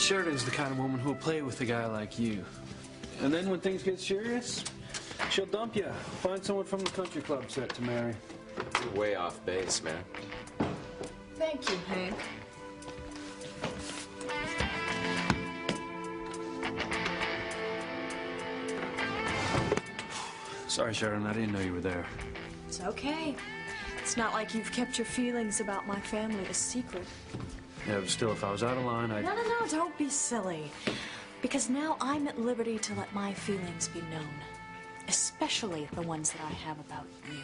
Sheridan's the kind of woman who'll play with a guy like you. And then when things get serious, she'll dump you. Find someone from the country club set to marry. You're way off base, man. Thank you, Hank. Sorry, Sheridan, I didn't know you were there. It's okay. It's not like you've kept your feelings about my family a secret. Yeah, but still, if I was out of line, I'd... No, don't be silly. Because now I'm at liberty to let my feelings be known. Especially the ones that I have about you.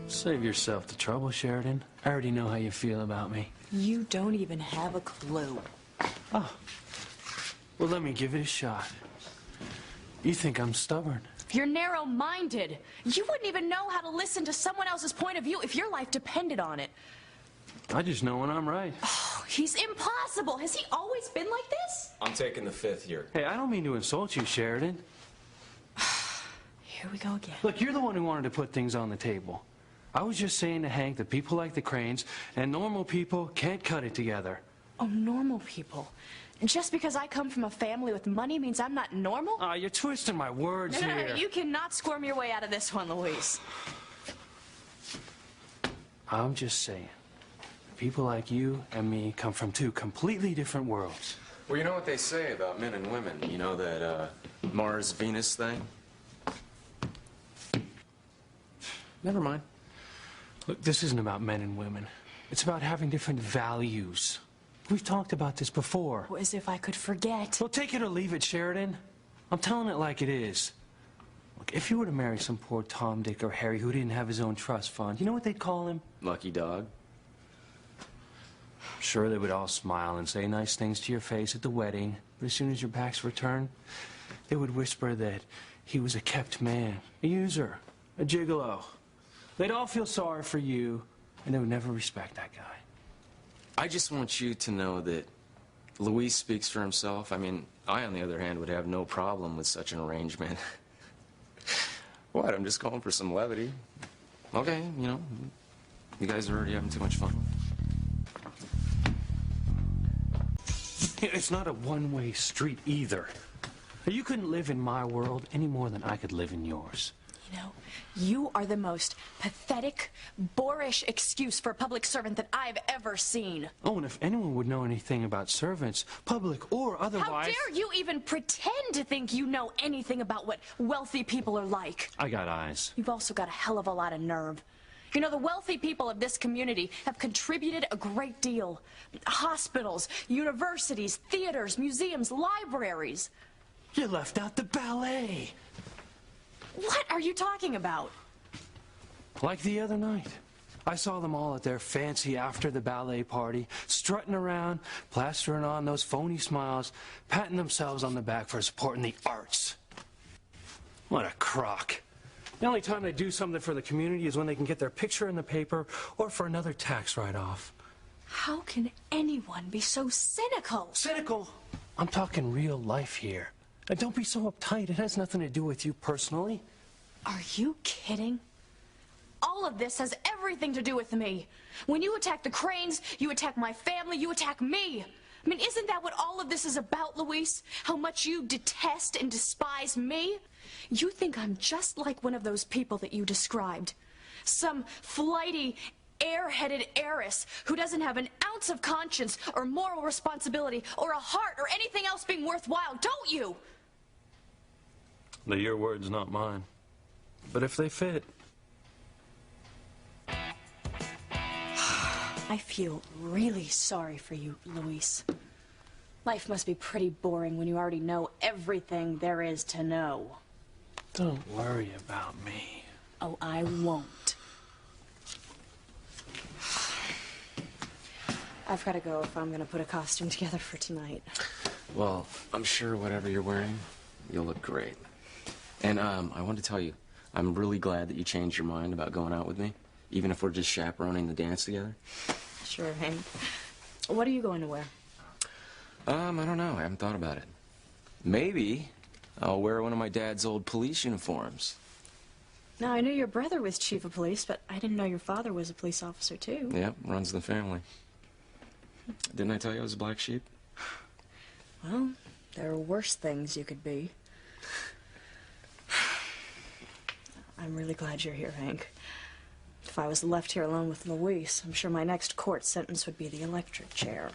Save yourself the trouble, Sheridan. I already know how you feel about me. You don't even have a clue. Oh. Well, let me give it a shot. You think I'm stubborn? You're narrow-minded. You wouldn't even know how to listen to someone else's point of view if your life depended on it. I just know when I'm right. Oh, he's impossible. Has he always been like this? I'm taking the 5th year. Hey, I don't mean to insult you, Sheridan. Here we go again. Look, you're the one who wanted to put things on the table. I was just saying to Hank that people like the Cranes and normal people can't cut it together. Oh, normal people? Just because I come from a family with money means I'm not normal? You're twisting my words here. No, you cannot squirm your way out of this one, Luis. I'm just saying. People like you and me come from two completely different worlds. Well, you know what they say about men and women? You know that Mars-Venus thing? Never mind. Look, this isn't about men and women. It's about having different values. We've talked about this before. Oh, as if I could forget. Well, take it or leave it, Sheridan. I'm telling it like it is. Look, if you were to marry some poor Tom, Dick, or Harry who didn't have his own trust fund, you know what they'd call him? Lucky dog. Sure, they would all smile and say nice things to your face at the wedding, but as soon as your backs were turned, they would whisper that he was a kept man, a user, a gigolo. They'd all feel sorry for you, and they would never respect that guy. I just want you to know that Luis speaks for himself. I mean, I, on the other hand, would have no problem with such an arrangement. What? I'm just calling for some levity. Okay, you know, you guys are already having too much fun. It's not a one-way street either. You couldn't live in my world any more than I could live in yours. You know, you are the most pathetic, boorish excuse for a public servant that I've ever seen. Oh, and if anyone would know anything about servants, public or otherwise... How dare you even pretend to think you know anything about what wealthy people are like? I got eyes. You've also got a hell of a lot of nerve. You know, the wealthy people of this community have contributed a great deal. Hospitals, universities, theaters, museums, libraries. You left out the ballet. What are you talking about? Like the other night. I saw them all at their fancy after the ballet party, strutting around, plastering on those phony smiles, patting themselves on the back for supporting the arts. What a crock. The only time they do something for the community is when they can get their picture in the paper or for another tax write-off. How can anyone be so cynical? Cynical? I'm talking real life here. And don't be so uptight. It has nothing to do with you personally. Are you kidding? All of this has everything to do with me. When you attack the Cranes, you attack my family, you attack me. I mean, isn't that what all of this is about, Luis? How much you detest and despise me? You think I'm just like one of those people that you described. Some flighty, airheaded heiress who doesn't have an ounce of conscience or moral responsibility or a heart or anything else being worthwhile, don't you? They're your words, not mine. But if they fit... I feel really sorry for you, Luis. Life must be pretty boring when you already know everything there is to know. Don't worry about me. Oh, I won't. I've got to go if I'm going to put a costume together for tonight. Well, I'm sure whatever you're wearing, you'll look great. And I want to tell you, I'm really glad that you changed your mind about going out with me, even if we're just chaperoning the dance together. Sure, Hank. What are you going to wear? I don't know. I haven't thought about it. Maybe I'll wear one of my dad's old police uniforms. Now, I knew your brother was chief of police, but I didn't know your father was a police officer, too. Yep, runs the family. Didn't I tell you I was a black sheep? Well, there are worse things you could be. I'm really glad you're here, Hank. If I was left here alone with Louise, I'm sure my next court sentence would be the electric chair.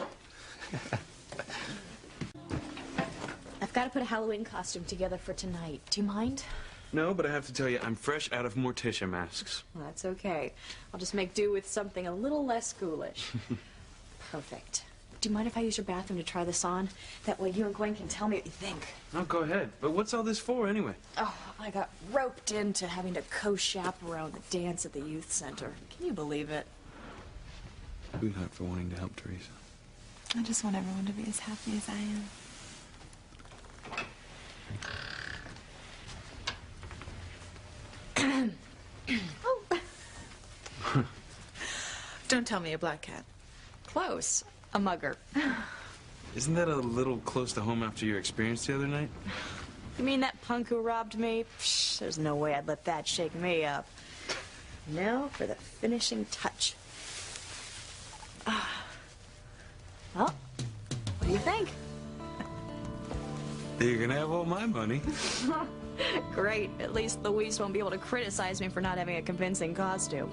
I've got to put a Halloween costume together for tonight. Do you mind? No, but I have to tell you, I'm fresh out of Morticia masks. Well, that's okay. I'll just make do with something a little less ghoulish. Perfect. Do you mind if I use your bathroom to try this on? That way you and Gwen can tell me what you think. Oh, go ahead. But what's all this for, anyway? Oh, I got roped into having to co-chaperone the dance at the youth center. Can you believe it? Sweetheart for wanting to help Teresa. I just want everyone to be as happy as I am. Oh. Don't tell me a black cat. Close. A mugger. Isn't that a little close to home after your experience the other night? You mean that punk who robbed me? Psh, there's no way I'd let that shake me up. Now for the finishing touch. Well, what do you think? You're gonna have all my money. Great. At least Louise won't be able to criticize me for not having a convincing costume.